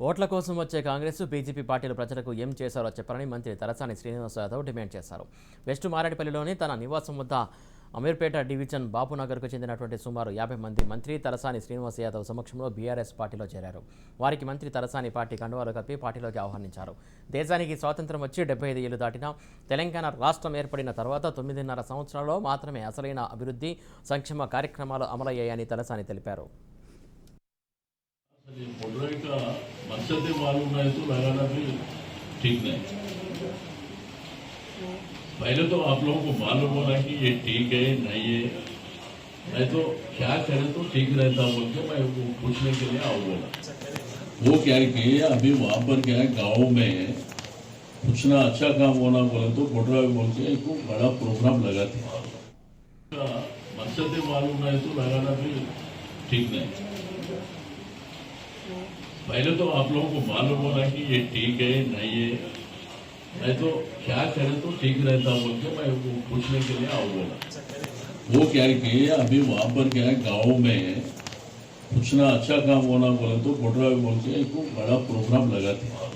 ఓట్ల కోసం వచ్చే కాంగ్రెస్ బీజేపీ పార్టీలు ప్రజలకు ఏం చేశారో చెప్పాలని మంత్రి తలసాని శ్రీనివాస్ యాదవ్ డిమాండ్ చేశారు. వెస్ట్ మారేడుపల్లిలోని తన నివాసం వద్ద అమీర్పేట డివిజన్ బాపునగర్కు చెందినటువంటి సుమారు 50 మంది మంత్రి తలసాని శ్రీనివాస్ యాదవ్ సమక్షంలో బీఆర్ఎస్ పార్టీలో చేరారు. వారికి మంత్రి తలసాని పార్టీ కండువాలు కప్పి పార్టీలోకి ఆహ్వానించారు. దేశానికి స్వాతంత్రం వచ్చి 75 ఏళ్లు దాటినా తెలంగాణ రాష్ట్రం ఏర్పడిన తర్వాత 9.5 సంవత్సరాల్లో మాత్రమే అసలైన అభివృద్ధి సంక్షేమ కార్యక్రమాలు అమలయ్యాయని తలసాని తెలిపారు. मोटरवे का मकसद मालूम है तो लगाना भी ठीक नहीं। पहले तो आप लोगों को मालूम होना कि ये ठीक है नहीं है, मैं तो क्या करें तो ठीक रहता बोल के मैं वो पूछने के लिए आऊँ बोला। वो क्या कि अभी वहाँ पर क्या है गाँव में कुछ ना अच्छा काम होना बोले तो मोटरवे बोल के एक बड़ा प्रोग्राम लगाते हैं। मकसद मालूम है तो लगाना भी ठीक नहीं। पहले तो आप लोगों को मालूम होना कि ये ठीक है नहीं है, मैं तो क्या करें तो ठीक रहता बोल के मैं वो पूछने के लिए आऊँ बोला। वो क्या कि अभी वहाँ पर क्या है गाँव में कुछ ना अच्छा काम होना बोले तो मोटरवे बोल के एक बड़ा प्रोग्राम लगाते हैं।